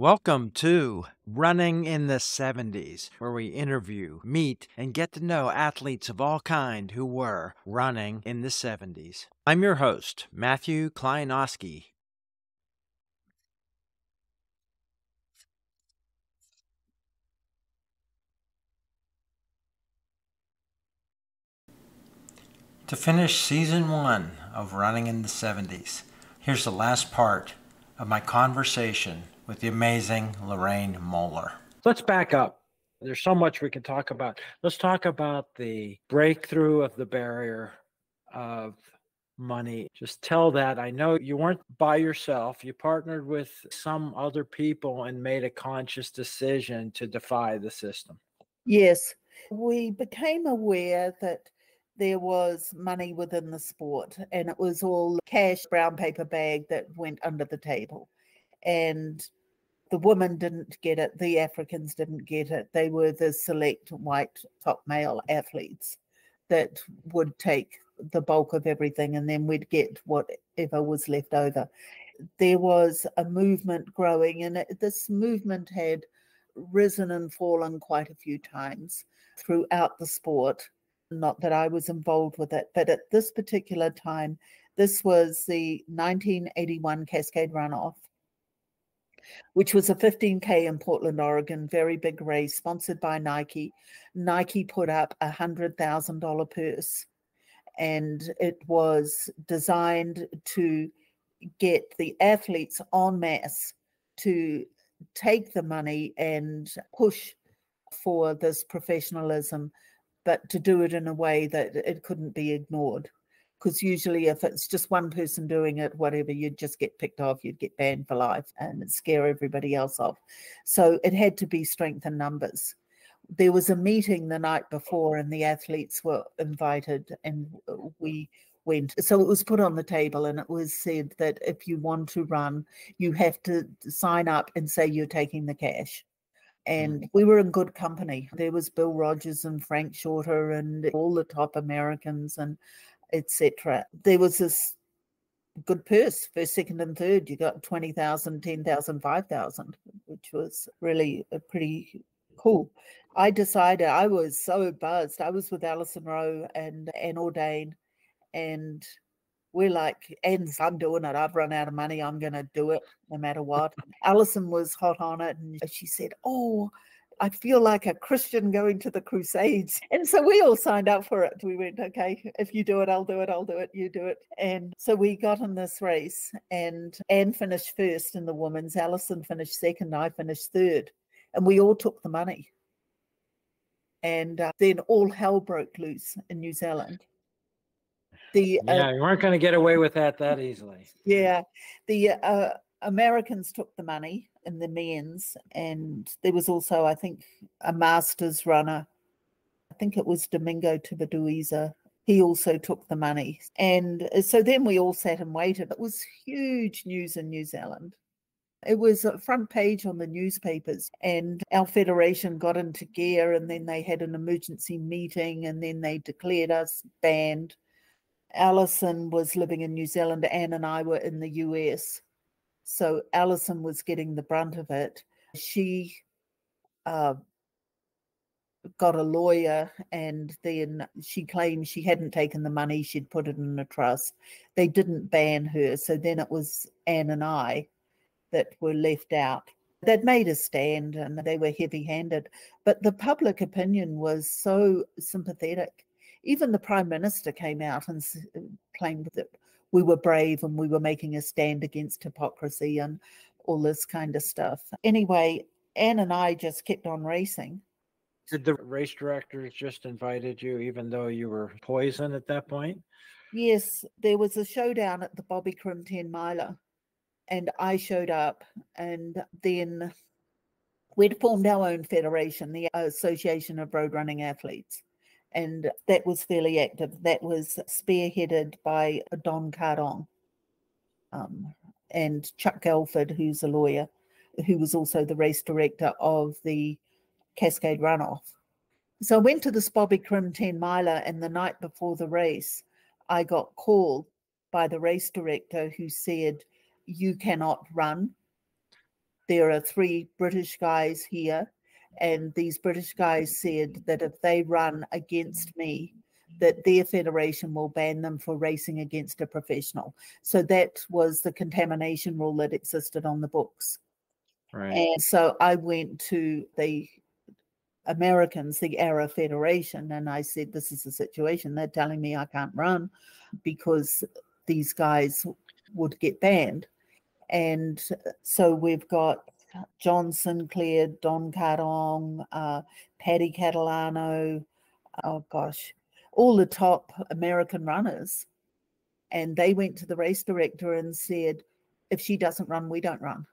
Welcome to Running in the 70s, where we interview, meet, and get to know athletes of all kind who were running in the 70s. I'm your host, Matthew Kleinowski. To finish season 1 of Running in the 70s, here's the last part of my conversation with the amazing Lorraine Moller. Let's back up. There's so much we can talk about. Let's talk about the breakthrough of the barrier of money. Just tell that. I know you weren't by yourself. You partnered with some other people and made a conscious decision to defy the system. Yes, we became aware that there was money within the sport, and it was all cash, brown paper bag that went under the table. And the women didn't get it, the Africans didn't get it. They were the select white top male athletes that would take the bulk of everything, and then we'd get whatever was left over. There was a movement growing, and this movement had risen and fallen quite a few times throughout the sport. Not that I was involved with it, but at this particular time, this was the 1981 Cascade Runoff, which was a 15K in Portland, Oregon, very big race, sponsored by Nike. Nike put up a $100,000 purse, and it was designed to get the athletes en masse to take the money and push for this professionalism, but to do it in a way that it couldn't be ignored. Because usually if it's just one person doing it, whatever, you'd just get picked off, you'd get banned for life and scare everybody else off. So it had to be strength in numbers. There was a meeting the night before and the athletes were invited and we went. So it was put on the table and it was said that if you want to run, you have to sign up and say you're taking the cash. And we were in good company. There was Bill Rogers and Frank Shorter and all the top Americans and etc. There was this good purse, first, second, and third. You got 20,000, 10,000, 5,000, which was really pretty cool. I decided, I was so buzzed. I was with Alison Rowe and Anne Ordain, and we're like, and if I'm doing it, I've run out of money, I'm going to do it no matter what. Alison was hot on it, and she said, oh, I feel like a Christian going to the Crusades. And so we all signed up for it. We went, okay, if you do it, I'll do it, I'll do it, you do it. And so we got in this race, and Anne finished first in the women's, Alison finished second, I finished third, and we all took the money. And then all hell broke loose in New Zealand. You weren't going to get away with that easily. Yeah, the Americans took the money in the men's, and there was also, I think, a masters runner. I think it was Domingo Tibaduiza. He also took the money. And so then we all sat and waited. It was huge news in New Zealand. It was a front page on the newspapers, and our federation got into gear, and then they had an emergency meeting, and then they declared us banned. Alison was living in New Zealand, Anne and I were in the US. So Alison was getting the brunt of it. She got a lawyer, and then she claimed she hadn't taken the money, she'd put it in a trust. They didn't ban her, so then it was Anne and I that were left out. They'd made a stand and they were heavy-handed, but the public opinion was so sympathetic. Even the Prime Minister came out and claimed that we were brave and we were making a stand against hypocrisy and all this kind of stuff. Anyway, Anne and I just kept on racing. Did the race directors just invited you even though you were poisoned at that point? Yes, there was a showdown at the Bobby Crim 10 miler, and I showed up, and then we'd formed our own federation, the Association of Road Running Athletes. And that was fairly active. That was spearheaded by Don Cardon and Chuck Gelford, who's a lawyer, who was also the race director of the Cascade Runoff. So I went to this Bobby Crim 10 miler, and the night before the race, I got called by the race director who said, you cannot run. there are 3 British guys here, and these British guys said that if they run against me, that their federation will ban them for racing against a professional. So that was the contamination rule that existed on the books. Right. And so I went to the Americans, the ARA Federation, and I said, this is the situation. They're telling me I can't run because these guys would get banned. And so we've got John Sinclair, Don Cardong, Paddy Catalano, oh gosh, all the top American runners. And they went to the race director and said, if she doesn't run, we don't run.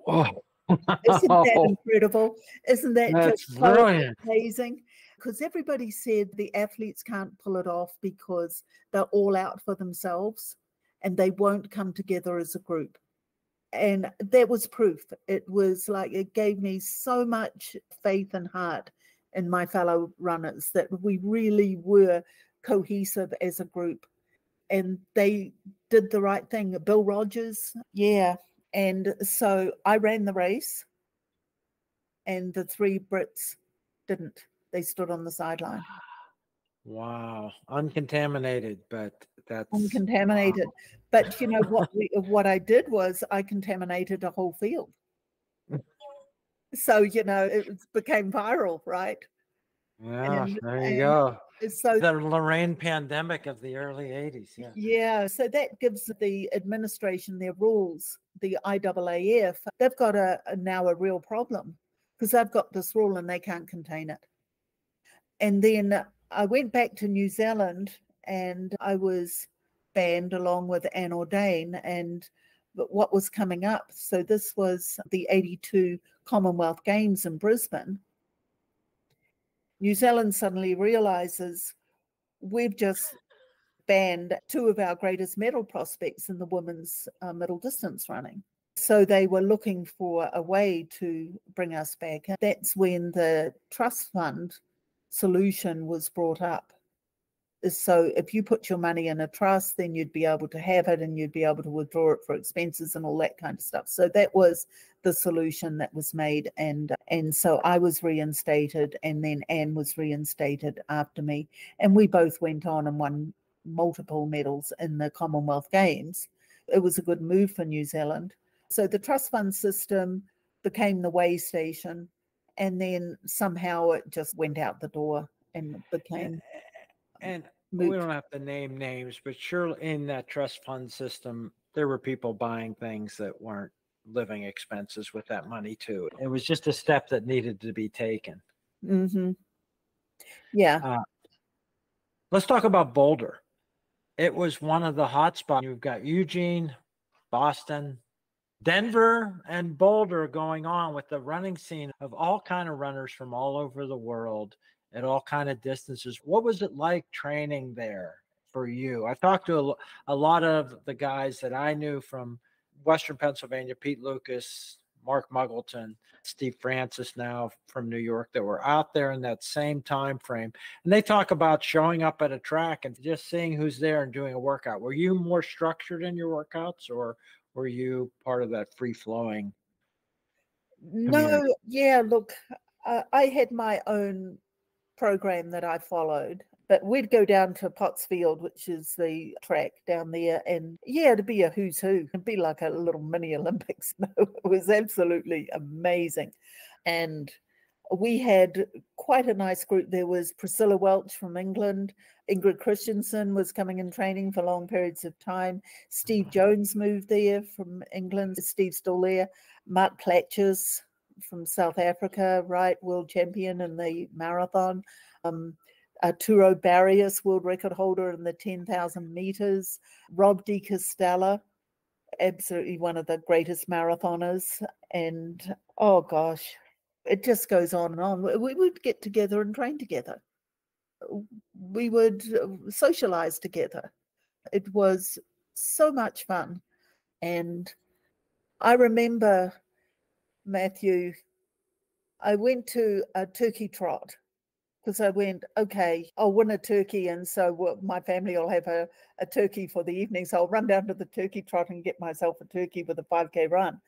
Oh, Isn't that incredible? Isn't that that's just brilliant. so amazing? Because everybody said the athletes can't pull it off because they're all out for themselves and they won't come together as a group. And that was proof. It was like, it gave me so much faith and heart in my fellow runners that we really were cohesive as a group. And they did the right thing. Bill Rogers, yeah. And so I ran the race, and the 3 Brits didn't. They stood on the sideline. Wow. Uncontaminated, but that's Uncontaminated. Wow. But you know what I did was I contaminated a whole field. So, you know, it became viral, right? Yeah, there you go. So the Lorraine pandemic of the early 80s. Yeah. Yeah, so that gives the administration their rules, the IAAF. They've got now a real problem because they've got this rule and they can't contain it. And then I went back to New Zealand and I was banned along with Anne Ordain and what was coming up. So this was the 82 Commonwealth Games in Brisbane. New Zealand suddenly realizes we've just banned 2 of our greatest medal prospects in the women's middle distance running. So they were looking for a way to bring us back. And that's when the trust fund solution was brought up. So if you put your money in a trust, then you'd be able to have it and you'd be able to withdraw it for expenses and all that kind of stuff. So that was the solution that was made. And so I was reinstated, and then Anne was reinstated after me. And we both went on and won multiple medals in the Commonwealth Games. It was a good move for New Zealand. So the trust fund system became the way station, and then somehow it just went out the door and became... And we don't have to name names, but surely in that trust fund system, there were people buying things that weren't living expenses with that money too. It was just a step that needed to be taken. Mm-hmm. Yeah. Let's talk about Boulder. It was one of the hot spots. You've got Eugene, Boston, Denver, and Boulder going on with the running scene of all kind of runners from all over the world at all kind of distances. What was it like training there for you? I talked to a lot of the guys that I knew from Western Pennsylvania, Pete Lucas, Mark Muggleton, Steve Francis now from New York, that were out there in that same time frame. And they talk about showing up at a track and just seeing who's there and doing a workout. Were you more structured in your workouts, or were you part of that free-flowing community? No, yeah, look, I had my own program that I followed, but we'd go down to Pottsfield, which is the track down there, and yeah, to be a who's who, it'd be like a little mini Olympics. No, it was absolutely amazing. And we had quite a nice group. There was Priscilla Welch from England. Ingrid Christensen was coming in training for long periods of time. Steve Jones moved there from England. Steve's still there. Mark Platches from South Africa, right, world champion in the marathon. Turo Barrios, world record holder in the 10,000 meters. Rob De Castella, absolutely one of the greatest marathoners. And oh gosh, it just goes on and on. We would get together and train together. We would socialize together. It was so much fun. And I remember, Matthew, I went to a turkey trot because I went, okay, I'll win a turkey. And so my family will have a turkey for the evening. So I'll run down to the turkey trot and get myself a turkey with a 5K run.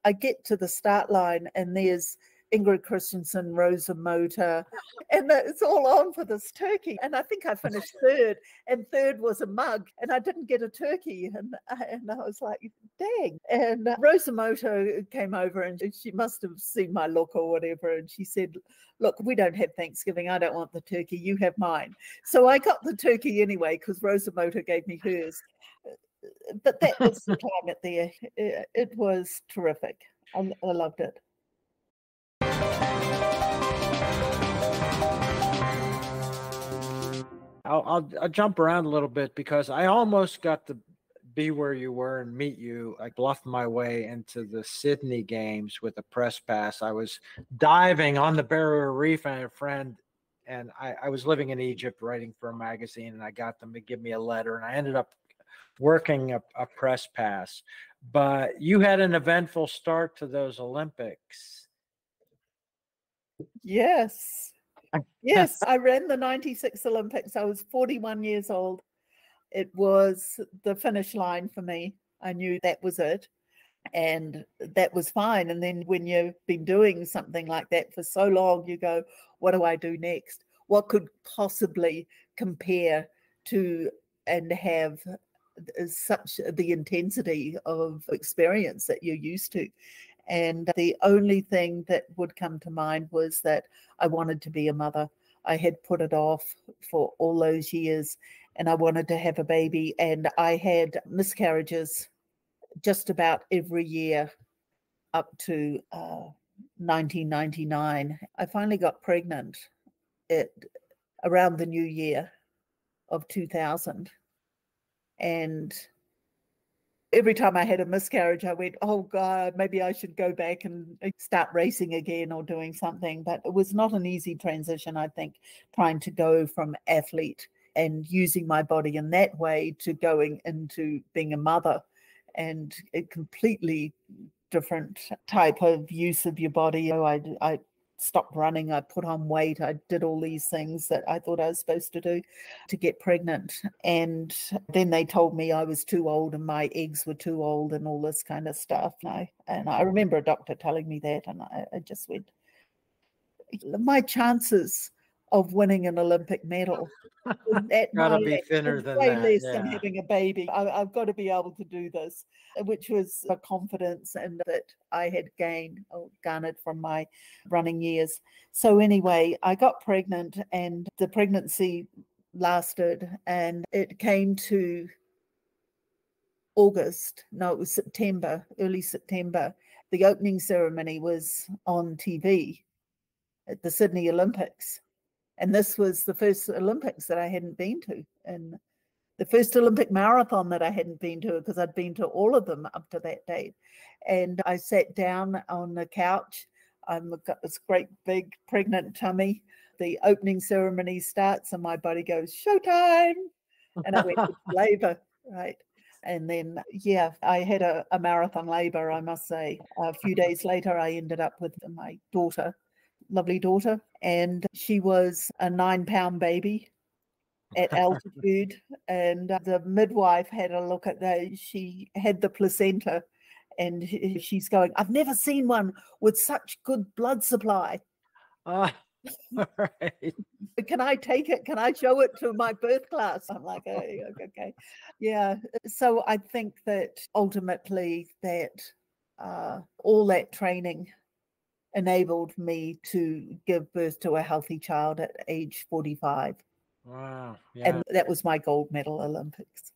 I get to the start line and there's Ingrid Christensen, Rosa Motor, and it's all on for this turkey. And I think I finished third, and third was a mug, and I didn't get a turkey. And I was like, dang. And Rosa Motor came over, and she must have seen my look or whatever. And she said, look, we don't have Thanksgiving. I don't want the turkey. You have mine. So I got the turkey anyway, because Rosa Motor gave me hers. But that was the climate there. It was terrific. I loved it. I'll jump around a little bit because I almost got to be where you were and meet you. I bluffed my way into the Sydney games with a press pass. I was diving on the Barrier Reef, and a friend, and I was living in Egypt writing for a magazine, and I got them to give me a letter, and I ended up working a press pass. But you had an eventful start to those Olympics. Yes. Yes, I ran the 96 Olympics. I was 41 years old. It was the finish line for me. I knew that was it, and that was fine. And then when you've been doing something like that for so long, you go, what do I do next? What could possibly compare to and have such the intensity of experience that you're used to? And the only thing that would come to mind was that I wanted to be a mother. I had put it off for all those years, and I wanted to have a baby. And I had miscarriages just about every year up to 1999. I finally got pregnant around the new year of 2000. And every time I had a miscarriage, I went, oh God, maybe I should go back and start racing again or doing something. But it was not an easy transition, I think, trying to go from athlete and using my body in that way to going into being a mother, and a completely different type of use of your body. I stopped running, I put on weight, I did all these things that I thought I was supposed to do to get pregnant. And then they told me I was too old and my eggs were too old and all this kind of stuff. And I remember a doctor telling me that, and I just went, my chances of winning an Olympic medal at Gotta my be age thinner is than way that. less Yeah. than having a baby. I've got to be able to do this, which was a confidence and that I had gained or garnered from my running years. So anyway, I got pregnant, and the pregnancy lasted, and it came to August. No, it was September, early September. The opening ceremony was on TV at the Sydney Olympics. And this was the first Olympics that I hadn't been to, and the first Olympic marathon that I hadn't been to, because I'd been to all of them up to that date. And I sat down on the couch. I've got this great big pregnant tummy. The opening ceremony starts and my body goes, showtime. And I went into labor, right? And then, yeah, I had a marathon labor, I must say. A few days later, I ended up with my daughter, lovely daughter, and she was a 9-pound baby at altitude. And the midwife had a look at that. She had the placenta, and she's going, I've never seen one with such good blood supply. Right. Can I take it? Can I show it to my birth class? I'm like, hey, okay. Yeah. So I think that ultimately that all that training enabled me to give birth to a healthy child at age 45. Wow. Yeah. And that was my gold medal Olympics.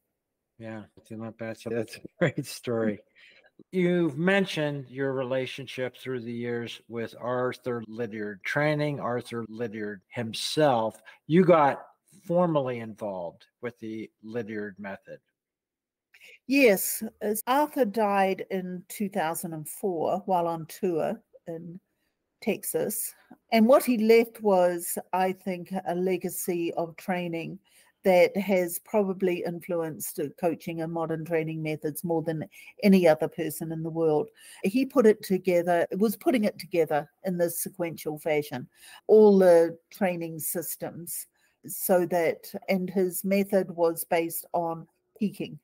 Yeah. Not bad. So that's a great story. You've mentioned your relationship through the years with Arthur Lydiard, training Arthur Lydiard himself. You got formally involved with the Lydiard method. Yes, as Arthur died in 2004 while on tour in Texas. And what he left was, I think, a legacy of training that has probably influenced coaching and modern training methods more than any other person in the world. He put it together, was putting it together in this sequential fashion, all the training systems, so that, and his method was based on peaking.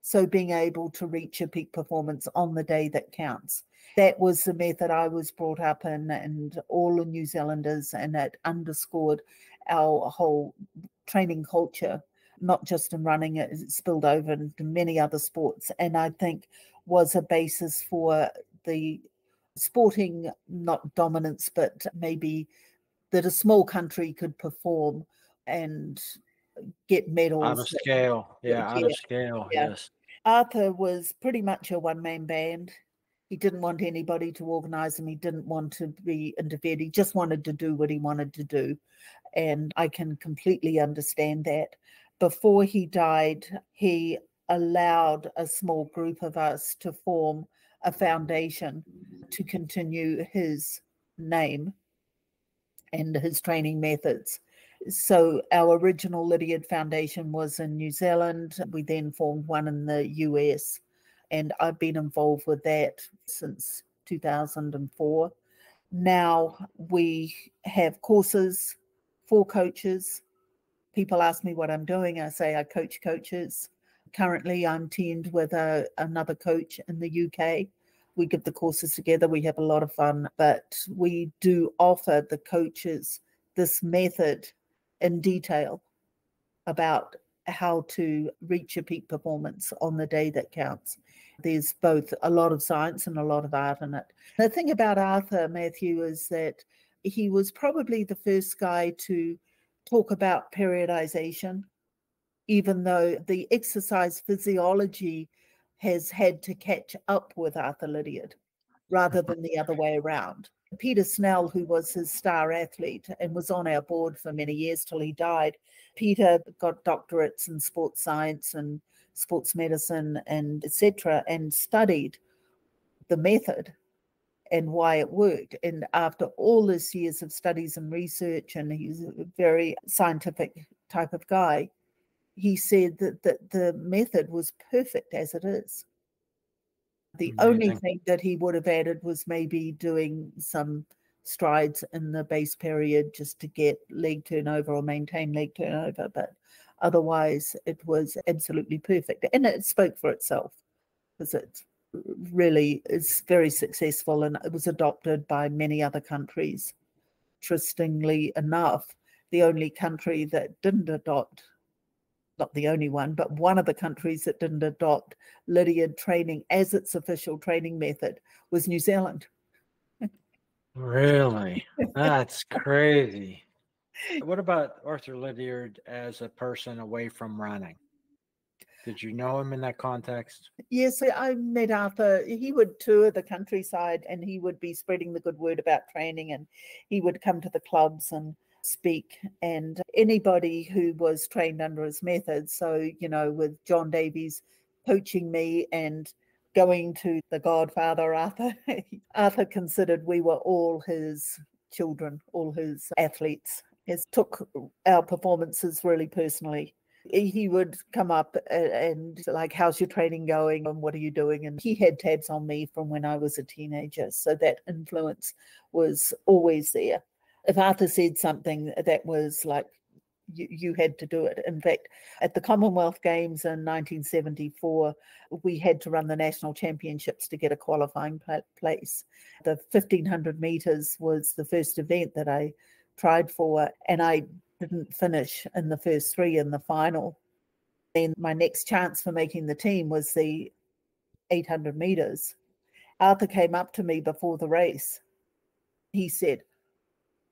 So being able to reach a peak performance on the day that counts. That was the method I was brought up in, and all the New Zealanders, and it underscored our whole training culture, not just in running, it spilled over into many other sports, and I think was a basis for the sporting, not dominance, but maybe that a small country could perform and get medals. Out of scale. Yeah, out of scale. Yeah. Yes. Arthur was pretty much a one-man band. He didn't want anybody to organize him. He didn't want to be interfered. He just wanted to do what he wanted to do. And I can completely understand that. Before he died, he allowed a small group of us to form a foundation to continue his name and his training methods. So our original Lydiard Foundation was in New Zealand. We then formed one in the US, and I've been involved with that since 2004. Now we have courses for coaches. People ask me what I'm doing. I say I coach coaches. Currently, I'm teamed with another coach in the UK. We give the courses together. We have a lot of fun, but we do offer the coaches this method in detail about how to reach a peak performance on the day that counts. There's both a lot of science and a lot of art in it. The thing about Arthur, Matthew, is that he was probably the first guy to talk about periodization, even though the exercise physiology has had to catch up with Arthur Lydiard rather than the other way around. Peter Snell, who was his star athlete and was on our board for many years till he died, Peter got doctorates in sports science and sports medicine and etc., and studied the method and why it worked. And after all these years of studies and research, and he's a very scientific type of guy, he said that the method was perfect as it is. The only thing that he would have added was maybe doing some strides in the base period just to get leg turnover or maintain leg turnover, but otherwise it was absolutely perfect. And it spoke for itself, because it really is very successful, and it was adopted by many other countries. Interestingly enough, the only country that didn't adopt, not the only one, but one of the countries that didn't adopt Lydiard training as its official training method was New Zealand. Really? That's crazy. What about Arthur Lydiard as a person away from running? Did you know him in that context? Yes, I met Arthur. He would tour the countryside and he would be spreading the good word about training, and he would come to the clubs and speak, and anybody who was trained under his methods. So, with John Davies coaching me and going to the godfather Arthur, Arthur considered we were all his children, all his athletes. He took our performances really personally. He would come up and like, how's your training going and what are you doing? And he had tabs on me from when I was a teenager. So that influence was always there. If Arthur said something, that was like, you had to do it. In fact, at the Commonwealth Games in 1974, we had to run the national championships to get a qualifying place. The 1500 meters was the first event that I tried for, and I didn't finish in the first three in the final. Then my next chance for making the team was the 800 meters. Arthur came up to me before the race. He said,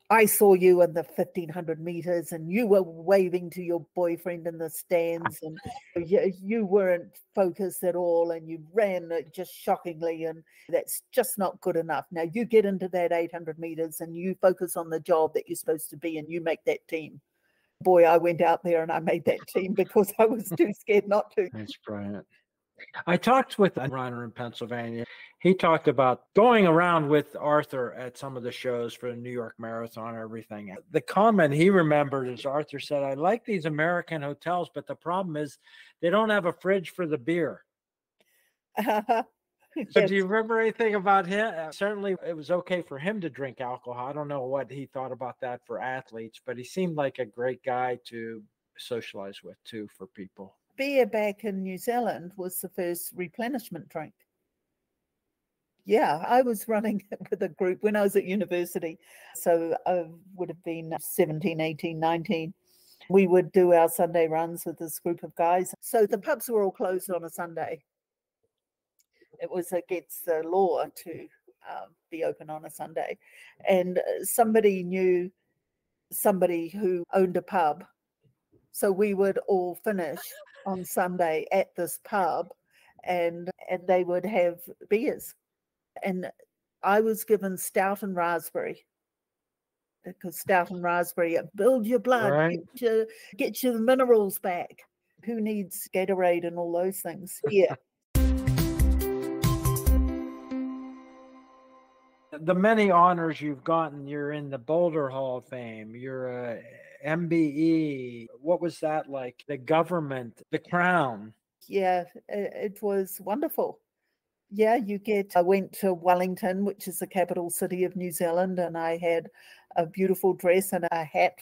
I saw you in the 1500 meters and you were waving to your boyfriend in the stands, and you weren't focused at all, and you ran just shockingly, and that's just not good enough. Now you get into that 800 meters and you focus on the job that you're supposed to be, and you make that team. Boy, I went out there and I made that team because I was too scared not to. That's brilliant. I talked with a runner in Pennsylvania. He talked about going around with Arthur at some of the shows for the New York Marathon and everything. The comment he remembered is Arthur said, I like these American hotels, but the problem is they don't have a fridge for the beer. So do you remember anything about him? Certainly it was okay for him to drink alcohol. I don't know what he thought about that for athletes, but he seemed like a great guy to socialize with too for people. beer back in New Zealand was the first replenishment drink. Yeah, I was running with a group when I was at university. So I would have been 17, 18, 19. We would do our Sunday runs with this group of guys. So the pubs were all closed on a Sunday. It was against the law to be open on a Sunday. And somebody knew somebody who owned a pub. So we would all finish on Sunday at this pub, and they would have beers. And I was given stout and raspberry, because stout and raspberry build your blood, Right. get your minerals back. Who needs Gatorade and all those things? Yeah. The many honors you've gotten, you're in the Boulder Hall of Fame, you're a MBE. What was that like? The government, the crown. Yeah, it was wonderful. Yeah, I went to Wellington, which is the capital city of New Zealand, and I had a beautiful dress and a hat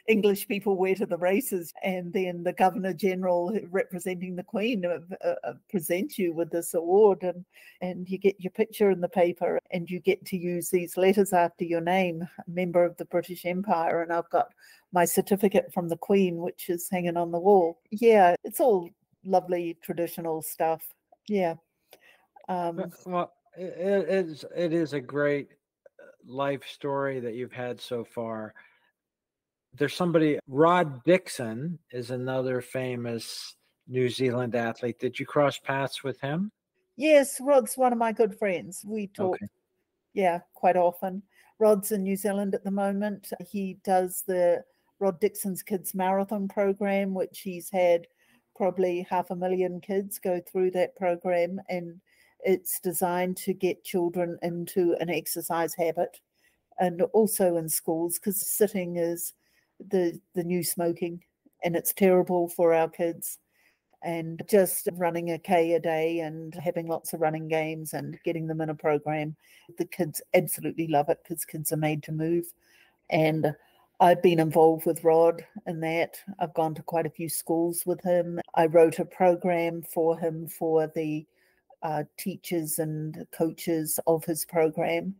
English people wear to the races. And then the Governor General representing the Queen presents you with this award, and you get your picture in the paper, and you get to use these letters after your name, member of the British Empire. And I've got my certificate from the Queen, which is hanging on the wall. Yeah, it's all lovely traditional stuff. Yeah. Well, it is a great life story that you've had so far. There's somebody, Rod Dixon is another famous New Zealand athlete. Did you cross paths with him? Yes, Rod's one of my good friends. We talk, yeah, quite often. Rod's in New Zealand at the moment. He does the Rod Dixon's Kids Marathon program, which he's had probably 500,000 kids go through that program, and it's designed to get children into an exercise habit, and also in schools, because sitting is the new smoking, and it's terrible for our kids. And just running a K a day and having lots of running games and getting them in a program, the kids absolutely love it, because kids are made to move. And I've been involved with Rod in that. I've gone to quite a few schools with him. I wrote a program for him for the teachers and coaches of his program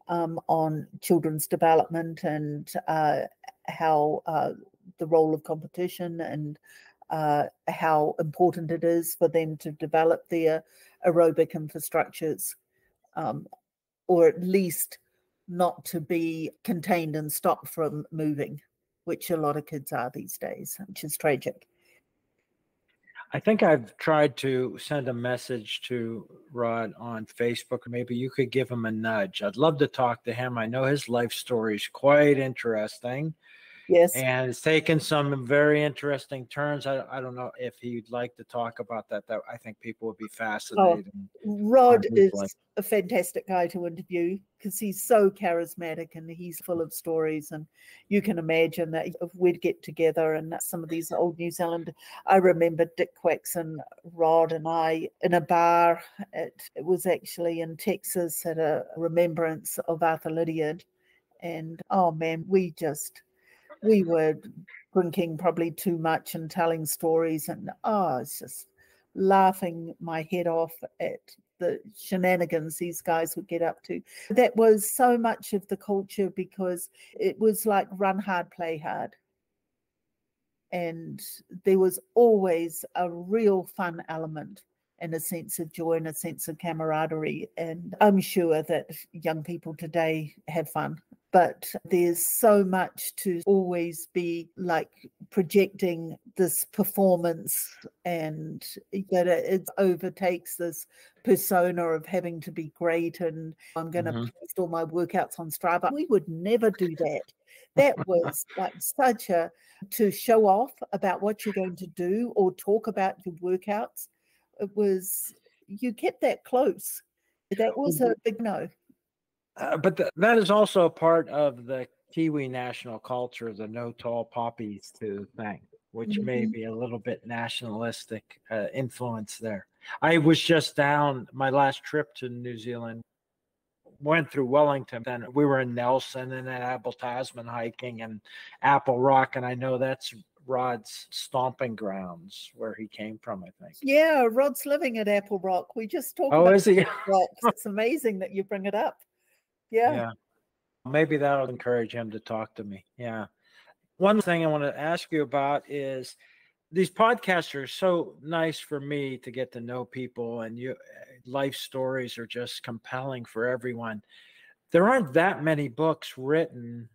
on children's development, and how the role of competition, and how important it is for them to develop their aerobic infrastructures, or at least not to be contained and stopped from moving, which a lot of kids are these days, which is tragic. I think I've tried to send a message to Rod on Facebook. Maybe you could give him a nudge. I'd love to talk to him. I know his life story is quite interesting. Yes. And it's taken some very interesting turns. I don't know if he'd like to talk about that. That I think people would be fascinated. Rod is a fantastic guy to interview, because he's so charismatic and he's full of stories. And you can imagine that if we'd get together and some of these old New Zealand, I remember Dick Quacks and Rod and I in a bar. It was actually in Texas at a remembrance of Arthur Lydiard. And oh man, we were drinking probably too much and telling stories, and it's just laughing my head off at the shenanigans these guys would get up to. That was so much of the culture, because it was like run hard, play hard. And there was always a real fun element and a sense of joy and a sense of camaraderie. And I'm sure that young people today have fun, but there's so much to always be like projecting this performance, and that it overtakes this persona of having to be great, and I'm going to post all my workouts on Strava. We would never do that. That was like to show off about what you're going to do or talk about your workouts. It was, you kept that close. That was a big no. But that is also a part of the Kiwi national culture, the no tall poppies to thing, which may be a little bit nationalistic influence there. I was just down, my last trip to New Zealand, went through Wellington, and we were in Nelson and then Apple Tasman hiking and Apple Rock, and I know that's Rod's stomping grounds where he came from, I think. Yeah, Rod's living at Apple Rock. We just talked Oh, about is he? Apple Rock. It's amazing that you bring it up. Yeah. Yeah. Maybe that'll encourage him to talk to me. Yeah. One thing I want to ask you about is these podcasts are so nice for me to get to know people, and life stories are just compelling for everyone. There aren't that many books written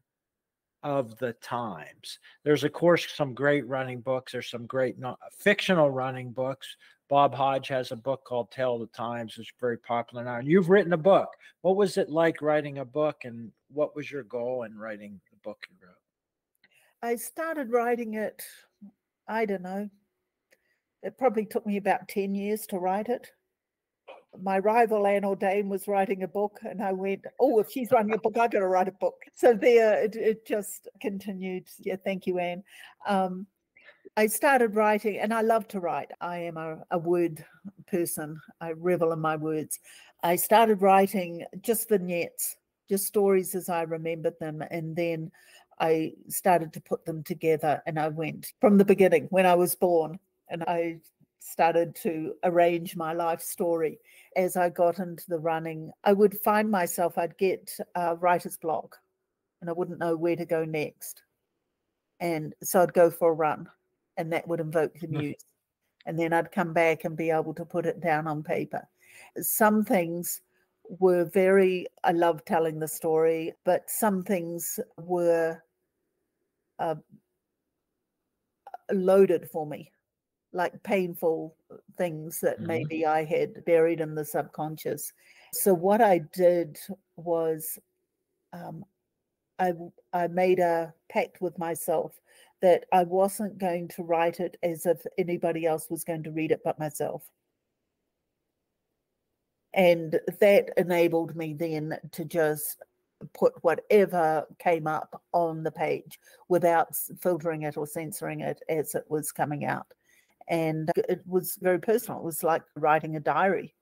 of the times. There's, of course, some great running books. There's some great fictional running books. Bob Hodge has a book called Tale of the Times, which is very popular now. And you've written a book. What was it like writing a book, and what was your goal in writing the book you wrote? I started writing it, I don't know. It probably took me about 10 years to write it. My rival, Anne Ordain, was writing a book, and I went, oh, if she's writing a book, I've got to write a book. So there, it just continued. Yeah, thank you, Anne. I started writing, and I love to write. I am a word person. I revel in my words. I started writing just vignettes, just stories as I remembered them, and then I started to put them together, and I went from the beginning when I was born, and I started to arrange my life story. As I got into the running, I would find myself, I'd get writer's block, and I wouldn't know where to go next. And so I'd go for a run, and that would invoke the muse. And then I'd come back and be able to put it down on paper. Some things were I love telling the story, but some things were loaded for me, like painful things that maybe I had buried in the subconscious. So what I did was I made a pact with myself that I wasn't going to write it as if anybody else was going to read it but myself. And that enabled me then to just put whatever came up on the page without filtering it or censoring it as it was coming out. And it was very personal. It was like writing a diary,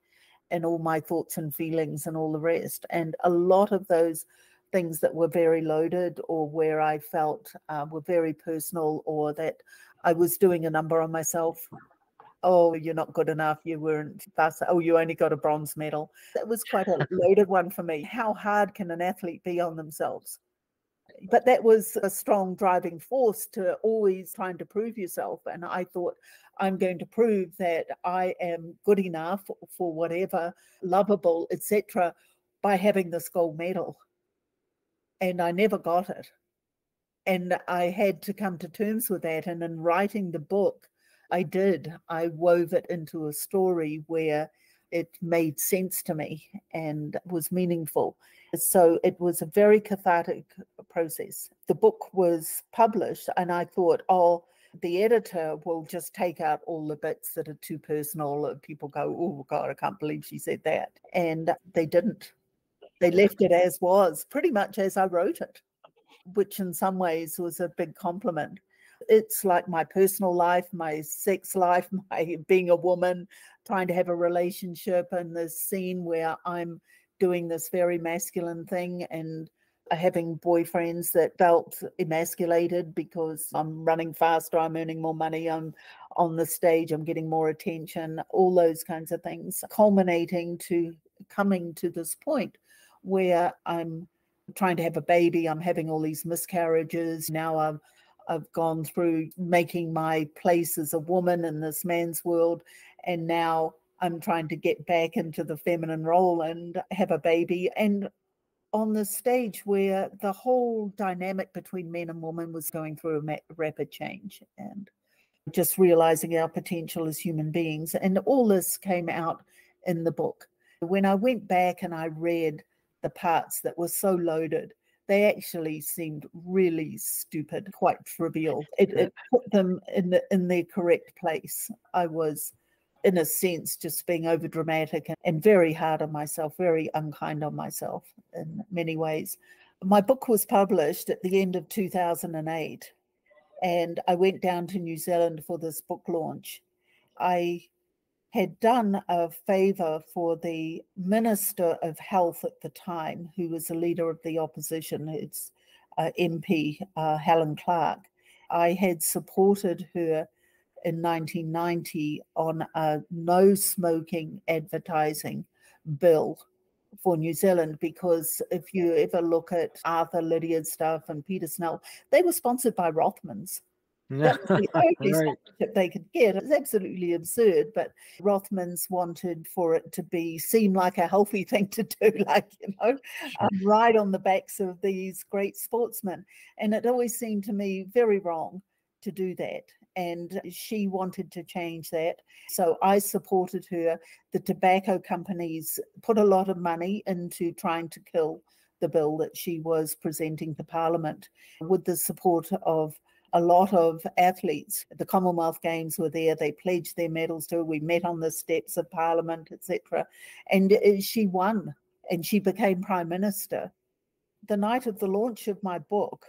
and all my thoughts and feelings and all the rest. And a lot of those things that were very loaded, or where I felt were very personal, or that I was doing a number on myself. Oh, you're not good enough. You weren't fast. Oh, you only got a bronze medal. That was quite a loaded one for me. How hard can an athlete be on themselves? But that was a strong driving force to always trying to prove yourself. And I thought, I'm going to prove that I am good enough for whatever, lovable, etc., by having this gold medal. And I never got it. And I had to come to terms with that. And in writing the book, I did. I wove it into a story where it made sense to me and was meaningful. So it was a very cathartic process. The book was published, and I thought, oh, the editor will just take out all the bits that are too personal. People go, oh, God, I can't believe she said that. And they didn't. They left it as was, pretty much as I wrote it, which in some ways was a big compliment. It's like my personal life, my sex life, my being a woman, trying to have a relationship, and this scene where I'm doing this very masculine thing and having boyfriends that felt emasculated because I'm running faster, I'm earning more money, I'm on the stage, I'm getting more attention, all those kinds of things, culminating to coming to this point where I'm trying to have a baby, I'm having all these miscarriages. Now I've gone through making my place as a woman in this man's world, and now I'm trying to get back into the feminine role and have a baby. And on the stage where the whole dynamic between men and women was going through a rapid change, and just realizing our potential as human beings. And all this came out in the book. When I went back and I read the parts that were so loaded, they actually seemed really stupid, quite trivial. It put them in their correct place. I was, in a sense, just being over dramatic and very hard on myself, very unkind on myself in many ways. My book was published at the end of 2008, and I went down to New Zealand for this book launch. I had done a favor for the Minister of Health at the time, who was a leader of the opposition, it's MP, Helen Clark. I had supported her in 1990 on a no smoking advertising bill for New Zealand, because if you ever look at Arthur Lydiard stuff and Peter Snell, they were sponsored by Rothmans. That was the only Right. sponsorship they could get. It's absolutely absurd, but Rothmans wanted for it to seem like a healthy thing to do, like, ride on the backs of these great sportsmen. And it always seemed to me very wrong to do that. And she wanted to change that. So I supported her. The tobacco companies put a lot of money into trying to kill the bill that she was presenting to Parliament, with the support of a lot of athletes. The Commonwealth Games were there. They pledged their medals to her. We met on the steps of Parliament, etc. And she won, and she became Prime Minister. The night of the launch of my book,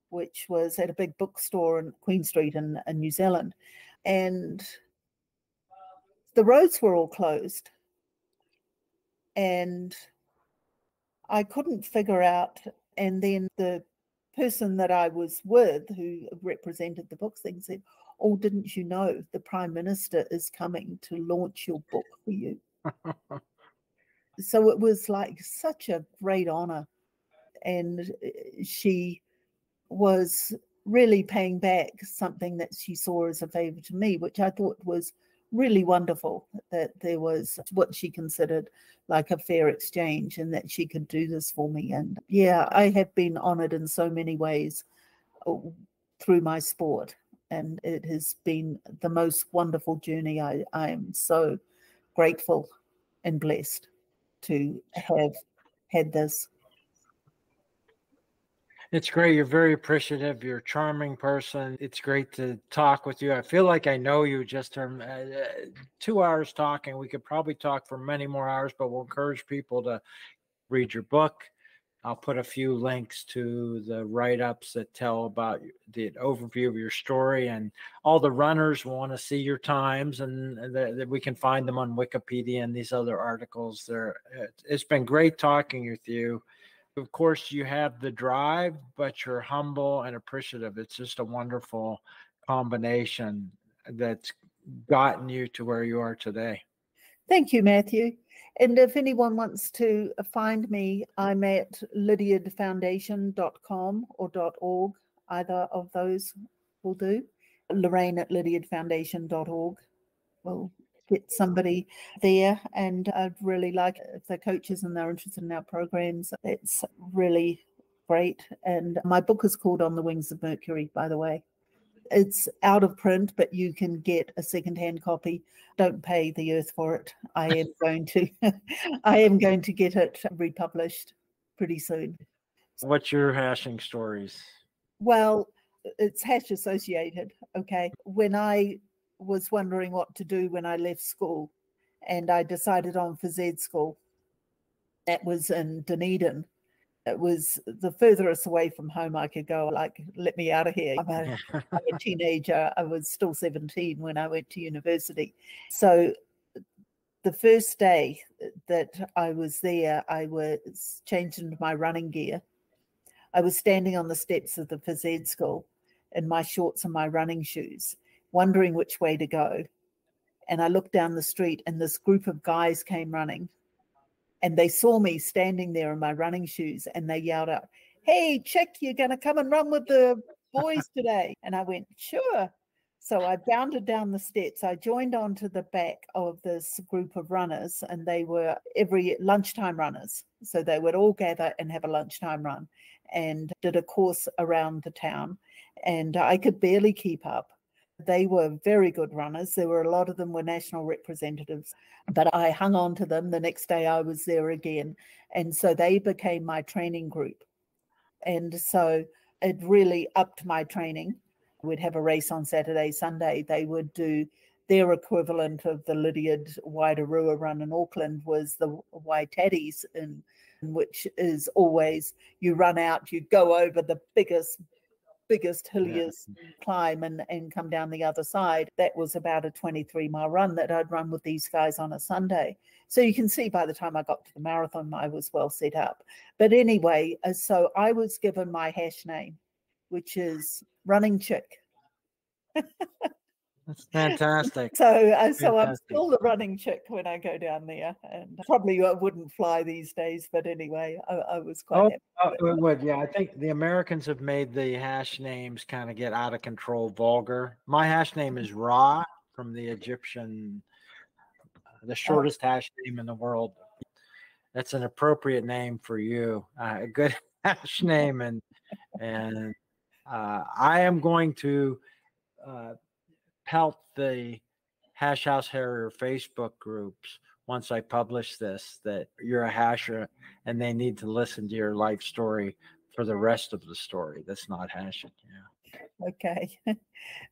which was at a big bookstore in Queen Street in New Zealand, and the roads were all closed. And I couldn't figure out, and then the person that I was with who represented the book thing said, "Oh, didn't you know the Prime Minister is coming to launch your book for you?" So it was like such a great honor. And she was really paying back something that she saw as a favor to me, which I thought was really wonderful, that there was what she considered like a fair exchange and that she could do this for me. And yeah, I have been honored in so many ways through my sport, and it has been the most wonderful journey. I am so grateful and blessed to have had this. It's great. You're very appreciative. You're a charming person. It's great to talk with you. I feel like I know you just from 2 hours talking. We could probably talk for many more hours, but we'll encourage people to read your book. I'll put a few links to the write-ups that tell about the overview of your story, and all the runners want to see your times, and that we can find them on Wikipedia and these other articles there. It's been great talking with you. Of course, you have the drive, but you're humble and appreciative. It's just a wonderful combination that's gotten you to where you are today. Thank you, Matthew. And if anyone wants to find me, I'm at lydiardfoundation.com or .org. Either of those will do. Lorraine at lydiardfoundation.org will get somebody there. And I'd really like, if the coaches and they're interested in our programs, it's really great. And my book is called On the Wings of Mercury, by the way. It's out of print, but you can get a secondhand copy. Don't pay the earth for it. I am going to get it republished pretty soon. What's your hashing stories? Well, it's hash associated. Okay. When I was wondering what to do when I left school, and I decided on phys ed school, that was in Dunedin. It was the furthest away from home I could go. Like, let me out of here. I'm a teenager. I was still 17 when I went to university. So the first day that I was there, I was changed into my running gear. I was standing on the steps of the phys ed school in my shorts and my running shoes, wondering which way to go. And I looked down the street, and this group of guys came running. And they saw me standing there in my running shoes, and they yelled out, "Hey, chick, you're going to come and run with the boys today?" And I went, "Sure." So I bounded down the steps. I joined onto the back of this group of runners, and they were every lunchtime runners. So they would all gather and have a lunchtime run, and did a course around the town. And I could barely keep up. They were very good runners. There were a lot of them were national representatives, but I hung on to them. The next day I was there again. And so they became my training group. And so it really upped my training. We'd have a race on Saturday, Sunday. They would do their equivalent of the Lydiard Waitarua run in Auckland was the Waitadis, in which is always you run out, you go over the biggest hilliest climb and come down the other side. That was about a 23-mile run that I'd run with these guys on a Sunday. So you can see by the time I got to the marathon, I was well set up. But anyway, so I was given my hash name, which is Running Chick. That's fantastic. So I'm Fantastic. still the running chick when I go down there, and probably I wouldn't fly these days. But anyway, I was quite happy. It would. Yeah, I think the Americans have made the hash names kind of get out of control, vulgar. My hash name is Ra from the Egyptian, the shortest hash name in the world. That's an appropriate name for you. A good hash name, and I am going to pelt the Hash House Harrier Facebook groups once I publish this that you're a hasher and they need to listen to your life story for the rest of the story that's not hashing. Yeah. Okay,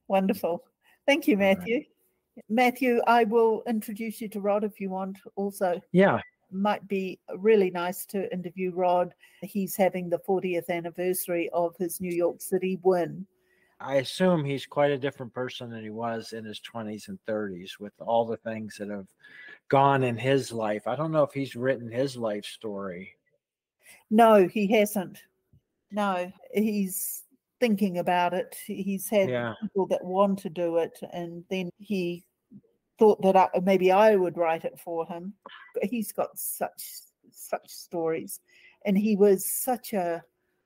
wonderful. Thank you, Matthew. Right. Matthew, I will introduce you to Rod if you want also. Yeah. Might be really nice to interview Rod. He's having the 40th anniversary of his New York City win. I assume he's quite a different person than he was in his 20s and 30s with all the things that have gone in his life. I don't know if he's written his life story. No, he hasn't. No, he's thinking about it. He's had people that want to do it, and then he thought that maybe I would write it for him. He's got such stories, and he was such a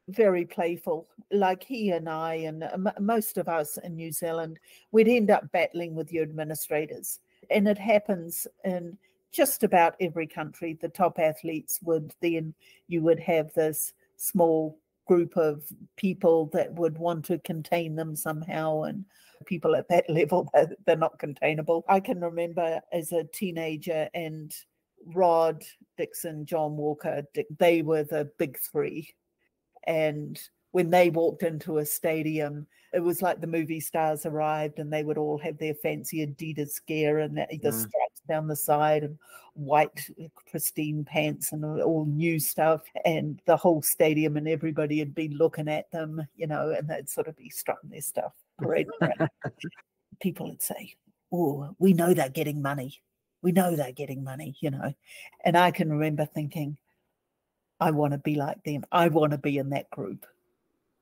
very playful, like he and I and most of us in New Zealand, we'd end up battling with your administrators. And it happens in just about every country. The top athletes you would have this small group of people that would want to contain them somehow, and people at that level, they're not containable. I can remember as a teenager, and Rod, Dixon, John Walker, they were the big three. And when they walked into a stadium, it was like the movie stars arrived, and they would all have their fancy Adidas gear and the stripes down the side and white pristine pants and all new stuff. And the whole stadium and everybody had been looking at them, and they'd sort of be strutting their stuff. Great. People would say, "Oh, we know they're getting money. We know they're getting money," And I can remember thinking, I want to be like them. I want to be in that group.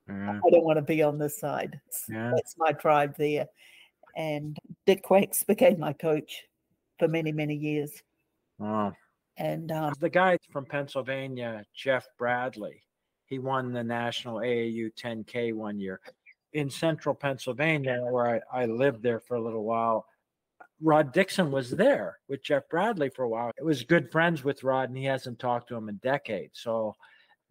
I don't want to be on this side. That's my tribe there. And Dick Quacks became my coach for many, many years. Wow. And the guy from Pennsylvania, Jeff Bradley, he won the national AAU 10K one year. In central Pennsylvania, where I lived there for a little while, Rod Dixon was there with Jeff Bradley for a while. It was good friends with Rod, and he hasn't talked to him in decades. So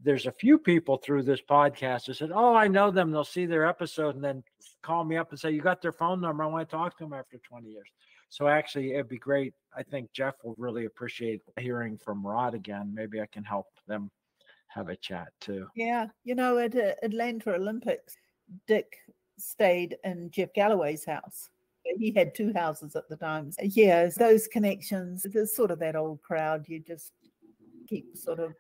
there's a few people through this podcast who said, "Oh, I know them." They'll see their episode and then call me up and say, "You got their phone number. I want to talk to them after 20 years." So actually, it'd be great. I think Jeff will really appreciate hearing from Rod again. Maybe I can help them have a chat too. Yeah. At Atlanta Olympics, Dick stayed in Jeff Galloway's house. He had two houses at the time. Yeah, those connections, there's sort of that old crowd. You just keep sort of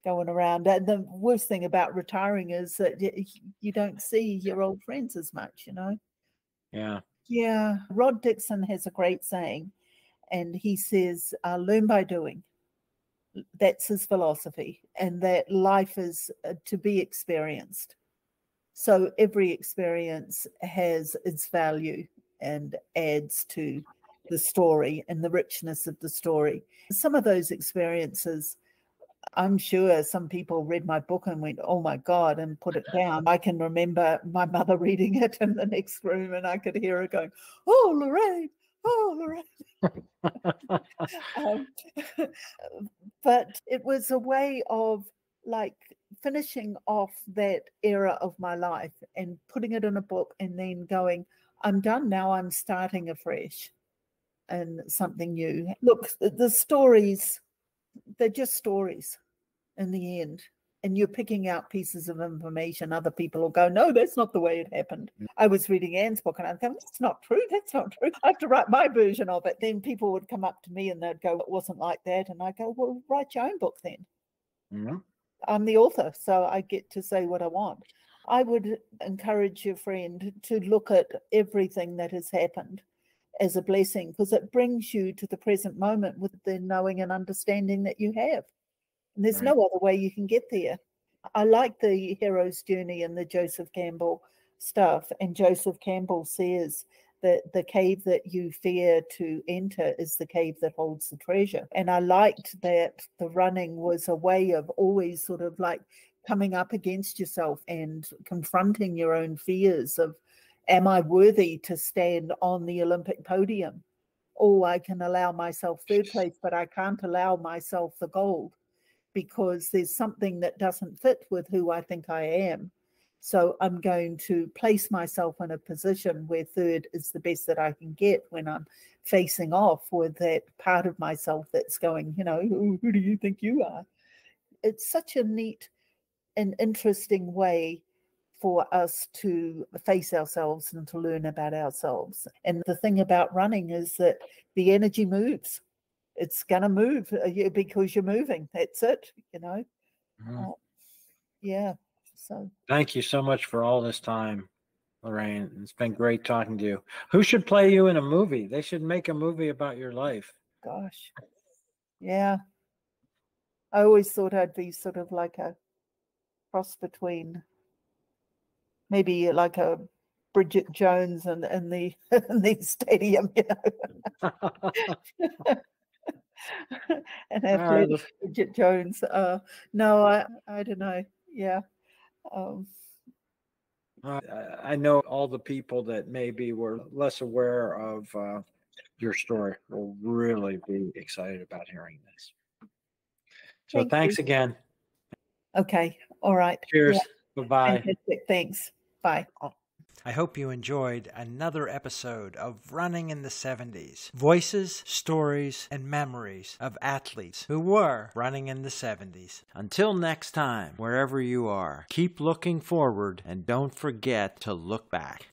going around. And the worst thing about retiring is that you don't see your old friends as much, Yeah. Yeah. Rod Dixon has a great saying, and he says, learn by doing. That's his philosophy, and that life is to be experienced. So every experience has its value and adds to the story and the richness of the story. Some of those experiences, I'm sure some people read my book and went, "Oh my God," and put it down. I can remember my mother reading it in the next room, and I could hear her going, "Oh, Lorraine, oh, Lorraine." But it was a way of like finishing off that era of my life and putting it in a book and then going, I'm done now. I'm starting afresh and something new. Look, the stories, they're just stories in the end. And you're picking out pieces of information. Other people will go, "No, that's not the way it happened." I was reading Anne's book and I'd go, "That's not true. That's not true. I have to write my version of it." Then people would come up to me and they'd go, "It wasn't like that." And I go, "Well, write your own book then." Mm-hmm. I'm the author, so I get to say what I want. I would encourage your friend to look at everything that has happened as a blessing, because it brings you to the present moment with the knowing and understanding that you have. And there's no other way you can get there. I like the hero's journey and the Joseph Campbell stuff. And Joseph Campbell says that the cave that you fear to enter is the cave that holds the treasure. And I liked that the running was a way of always sort of like coming up against yourself and confronting your own fears of, am I worthy to stand on the Olympic podium? Oh, I can allow myself third place, but I can't allow myself the gold because there's something that doesn't fit with who I think I am. So I'm going to place myself in a position where third is the best that I can get when I'm facing off with that part of myself that's going, who do you think you are? It's such a neat and interesting way for us to face ourselves and to learn about ourselves. And the thing about running is that the energy moves. It's going to move because you're moving. That's it, Mhm. Yeah. So Thank you so much for all this time, Lorraine. It's been great talking to you. Who should play you in a movie? They should make a movie about your life. gosh. Yeah. I always thought I'd be sort of like a cross between maybe like a Bridget Jones and in the in the stadium, and athletic Bridget Jones. No, I don't know. Yeah. I know all the people that maybe were less aware of your story will really be excited about hearing this. So thanks again. Okay. All right. Cheers. Yeah. Bye-bye. Fantastic. Thanks. Bye. I hope you enjoyed another episode of Running in the 70s. Voices, stories, and memories of athletes who were running in the 70s. Until next time, wherever you are, keep looking forward and don't forget to look back.